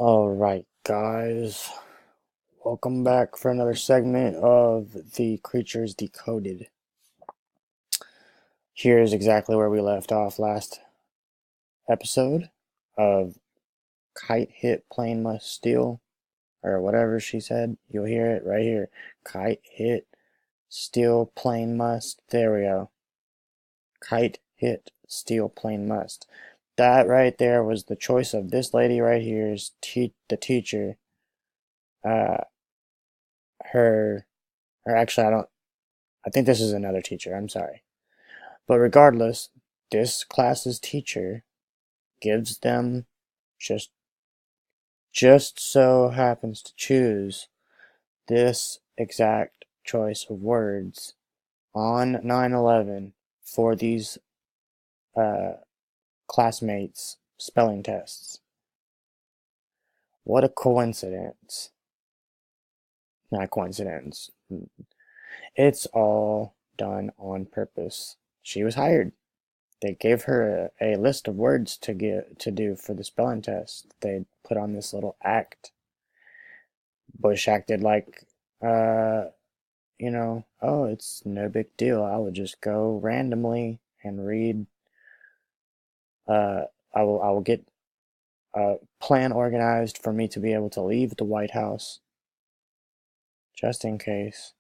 Alright, guys. Welcome back for another segment of the Creatures Decoded. Here's exactly where we left off last episode of Kite Hit Plane Must Steal, or whatever she said. You'll hear it right here. Kite Hit Steal Plane Must. There we go. Kite Hit Steal Plane Must. That right there was the choice of this lady right here is the teacher. Or actually, I think this is another teacher, I'm sorry. But regardless, this class's teacher gives them just so happens to choose this exact choice of words on 9/11 for these classmates' spelling tests. What a coincidence. Not coincidence. It's all done on purpose. She was hired. They gave her a list of words to do for the spelling test. They put on this little act. Bush acted like, oh, it's no big deal. I will just go randomly and read. I will get a plan organized for me to be able to leave the White House, just in case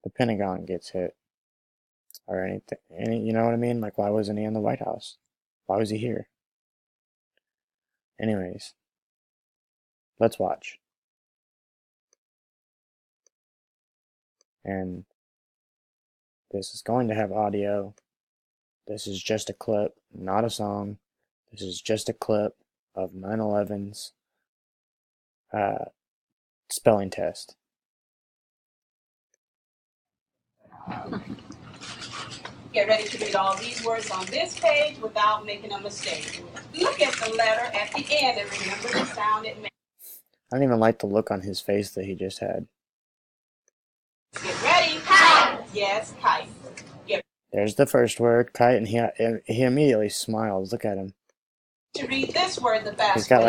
the Pentagon gets hit or anything. You know what I mean? Like, why wasn't he in the White House? Why was he here? Anyways, let's watch. And this is going to have audio. This is just a clip, not a song. This is just a clip of 9/11's spelling test. Get ready to read all these words on this page without making a mistake. Look at the letter at the end and remember the sound it makes. I don't even like the look on his face that he just had. Get ready. Kite. Yes, kite. There's the first word, kite, and he immediately smiles. Look at him. To read this word the fast He's got way.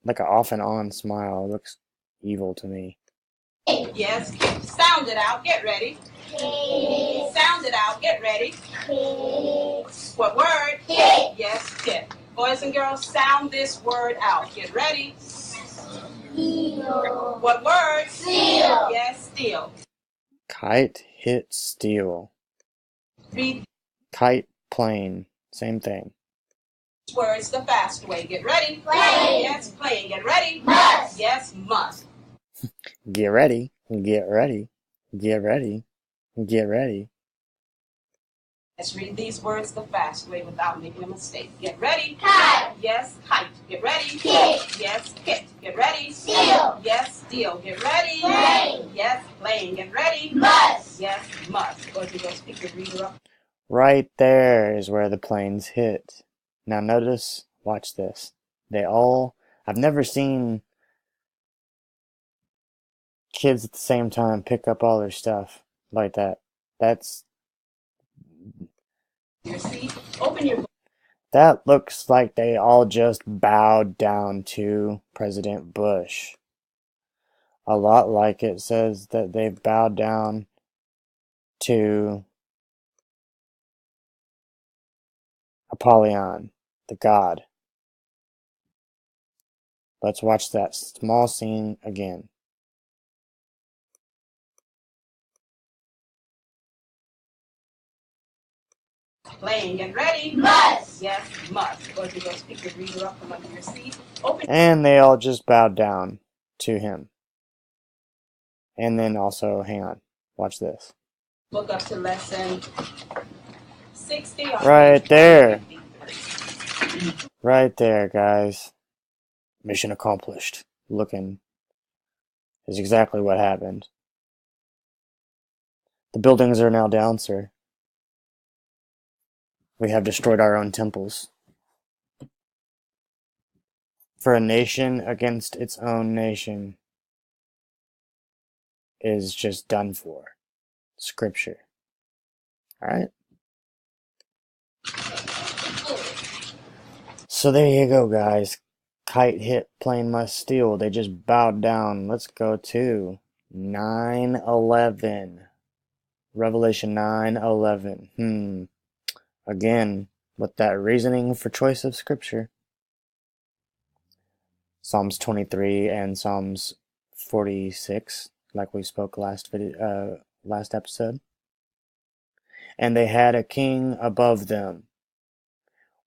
like a off and on smile. It looks evil to me. Yes, sound it out. Get ready. Sound it out. Get ready. What word? Kit. Yes, kit. Boys and girls, sound this word out. Get ready. Steal. What word? Steal. Yes, steal. Kite hit steel. Read Kite plane. Same thing. Words the fast way. Get ready. Play. Yes, playing. Get ready. Must. Yes, must. Get ready. Get ready. Get ready. Get ready. Let's read these words the fast way without making a mistake. Get ready. Kite. Yes, kite. Get ready. Kit. Yes, kit. Get ready. Steal. Yes, steal. Get ready. Play. Yes, playing. Get ready. Must. Yes, must. Go to go speak the reader up. Right there is where the planes hit. Now notice, watch this. I've never seen kids at the same time pick up all their stuff like that. Your seat. Open your book. That looks like they all just bowed down to President Bush. A lot like it says that they've bowed down to Apollyon, the god. Let's watch that small scene again. Playing. Get ready. Must. Yes, must. Go to go speak the reader up from under your seat. Open. And they all just bowed down to him. And then also, hang on, watch this. Book up to lesson 60. Right there. Right there, guys. Mission accomplished. Looking is exactly what happened. The buildings are now down, sir. We have destroyed our own temples. For a nation against its own nation is just done for. Scripture. Alright? So there you go, guys. kite hit plane must steal. They just bowed down. Let's go to 9:11. Revelation 9:11. Again, with that reasoning for choice of scripture. Psalms 23 and Psalms 46, like we spoke last episode. And they had a king above them,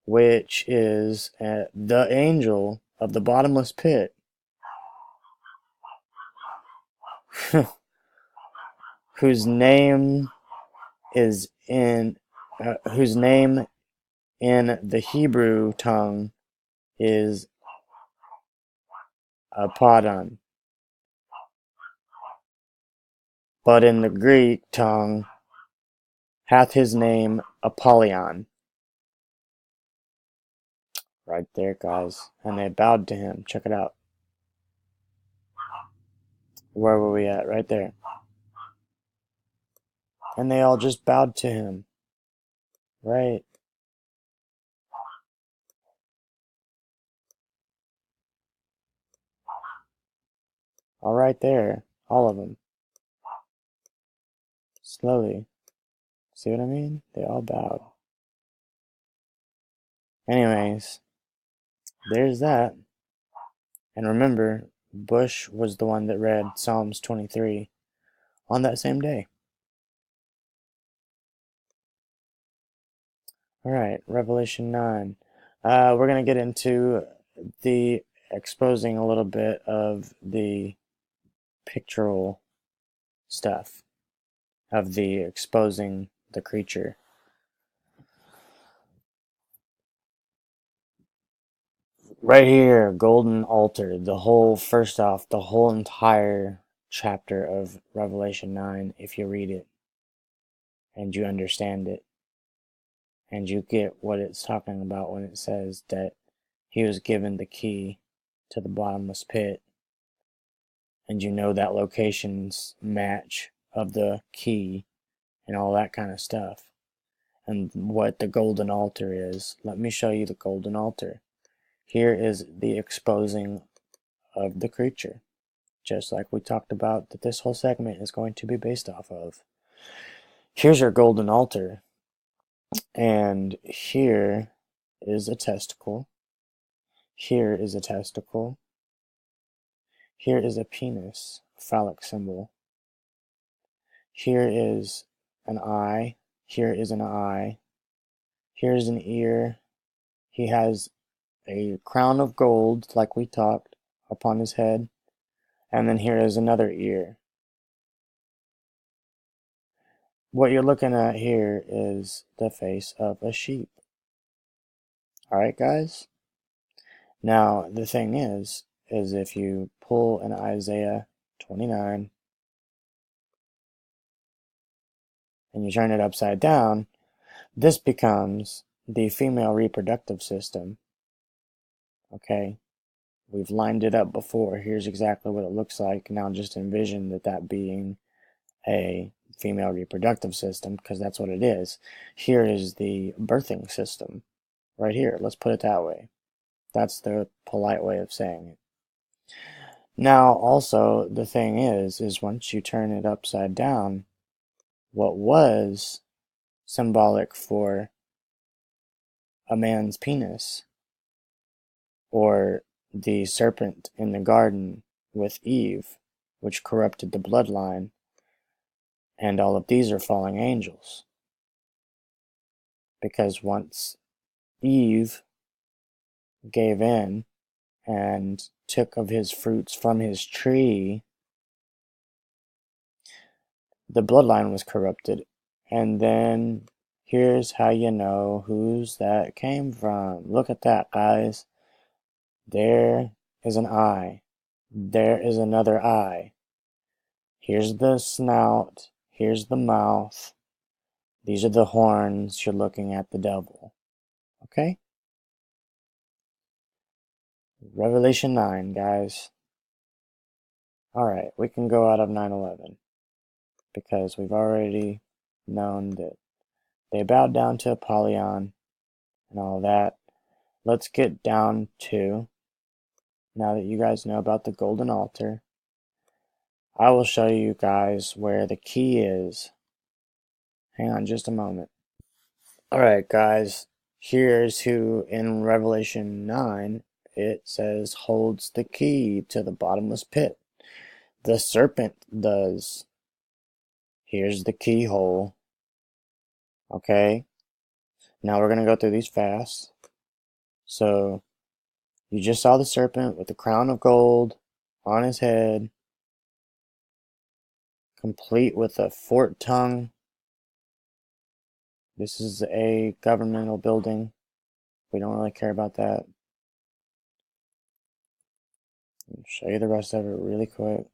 which is the angel of the bottomless pit, whose name in the Hebrew tongue is Apollyon, but in the Greek tongue hath his name Apollyon. Right there, guys. And they bowed to him. Check it out. Where were we at? Right there. And they all just bowed to him. Right. All right there. All of them. Slowly. See what I mean? They all bowed. Anyways, there's that. And remember, Bush was the one that read Psalms 23 on that same day. Alright, Revelation 9. We're going to get into the exposing a little bit of the pictorial stuff, of the exposing the creature. Right here, golden altar, first off, the whole entire chapter of Revelation 9, if you read it and you understand it and you get what it's talking about when it says that he was given the key to the bottomless pit, and you know that locations match of the key and all that kind of stuff, and what the golden altar is. Let me show you the golden altar. Here is the exposing of the creature, just like we talked about that this whole segment is going to be based off of. Here's your golden altar, and here is a testicle. Here is a testicle. Here is a penis, a phallic symbol. Here is an eye. Here is an eye. Here's an ear. He has a crown of gold, like we talked, upon his head. And then here is another ear. What you're looking at here is the face of a sheep. Alright, guys? Now, the thing is if you pull an Isaiah 29 and you turn it upside down, this becomes the female reproductive system. Okay? We've lined it up before. Here's exactly what it looks like. Now just envision that being a female reproductive system, because that's what it is. Here is the birthing system. Right here. Let's put it that way. That's the polite way of saying it. Now, also, the thing is once you turn it upside down, what was symbolic for a man's penis, or the serpent in the garden with Eve, which corrupted the bloodline, and all of these are falling angels. Because once Eve gave in and took of his fruits from his tree, the bloodline was corrupted. And then here's how you know whose that came from. Look at that, guys. There is an eye. There is another eye. Here's the snout. Here's the mouth. These are the horns. You're looking at the devil. Okay? Revelation 9, guys. Alright, we can go out of 9:11. Because we've already known that they bowed down to Apollyon and all that. Let's get down to now that you guys know about the golden altar, I will show you guys where the key is. Hang on just a moment. Alright guys, here's who in Revelation 9 it says holds the key to the bottomless pit. The serpent does. Here's the keyhole. Okay, now we're going to go through these fast. So, you just saw the serpent with the crown of gold on his head, complete with a forked tongue. This is a governmental building. We don't really care about that. I'll show you the rest of it really quick.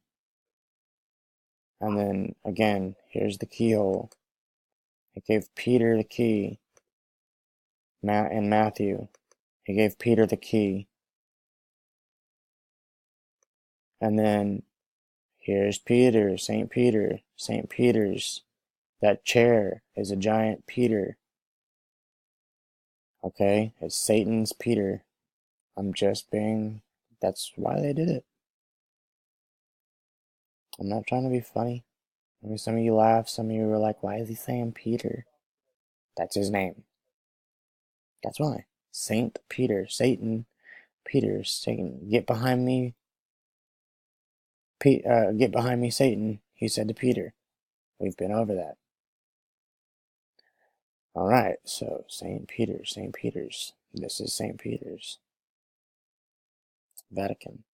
And then, again, here's the keyhole. It gave Peter the key. In Matthew, he gave Peter the key. And then, here's Peter, St. Peter, St. Peter's. That chair is a giant Peter. Okay, it's Satan's Peter. That's why they did it. I'm not trying to be funny. I mean, some of you laugh, some of you were like, why is he saying Peter? That's his name. That's why. Saint Peter, Satan, Peter, Satan. Get behind me, get behind me, Satan, he said to Peter. We've been over that. Alright, so St. Peter, St. Peter's. This is St. Peter's. Vatican.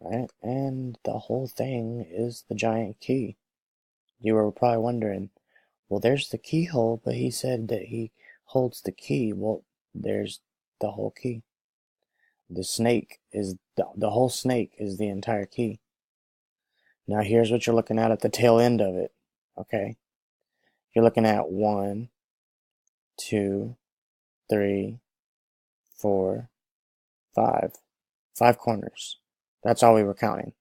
Alright, and the whole thing is the giant key. You were probably wondering, well, there's the keyhole, but he said that he holds the key. Well, there's the whole key. The snake is, the whole snake is the entire key. Now here's what you're looking at the tail end of it, okay? You're looking at 1, 2, 3, 4, 5. 5 corners. That's all we were counting.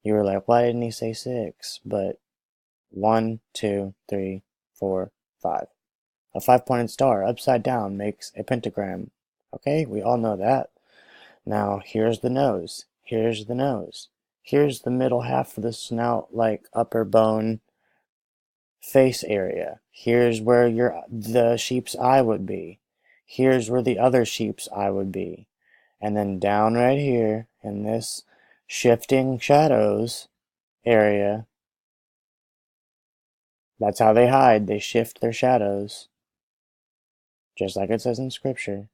You were like, why didn't he say 6? But 1, 2, 3, 4, 5. A 5-pointed star upside down makes a pentagram. Okay, we all know that. Now, here's the nose. Here's the nose. Here's the middle half of the snout, like upper bone face area. Here's where the sheep's eye would be. Here's where the other sheep's eye would be. And then down right here in this shifting shadows area, that's how they hide. They shift their shadows. Just like it says in scripture.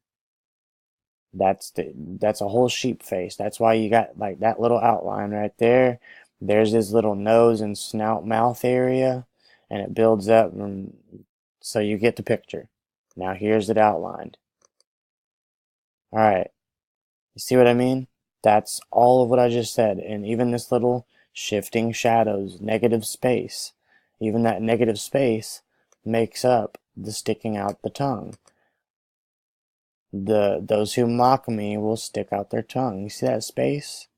That's a whole sheep face. That's why you got like that little outline right there. There's this little nose and snout mouth area, and it builds up, so you get the picture. Now here's it outlined. Alright, you see what I mean? That's all of what I just said, and even this little shifting shadows, negative space, even that negative space makes up the sticking out the tongue. Those who mock me will stick out their tongue. You see that space?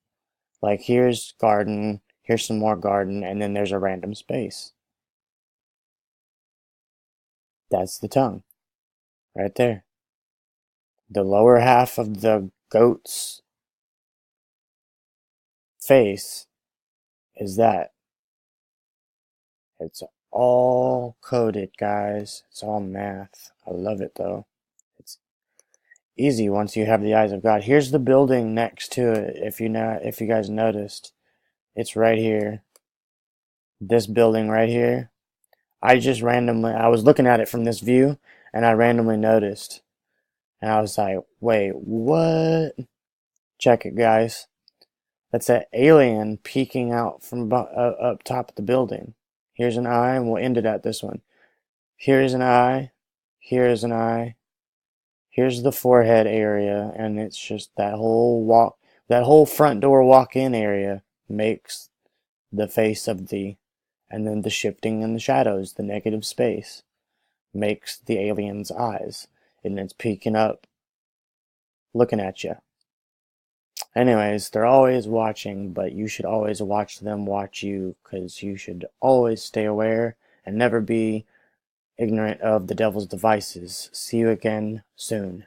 Like here's garden, here's some more garden, and then there's a random space. That's the tongue. Right there. The lower half of the goat's face is that. It's all coded, guys. It's all math. I love it though. It's easy once you have the eyes of God. Here's the building next to it. If you guys noticed, it's right here. This building right here. I was looking at it from this view, and I randomly noticed, and I was like, "Wait, what?" Check it, guys. That's an alien peeking out from up top of the building. Here's an eye, and we'll end it at this one. Here's an eye. Here's an eye. Here's the forehead area, and it's just that whole front door walk-in area makes the face of and then the shifting in the shadows, the negative space, makes the alien's eyes, and it's peeking up, looking at you. Anyways, they're always watching, but you should always watch them watch you, because you should always stay aware and never be ignorant of the devil's devices. See you again soon.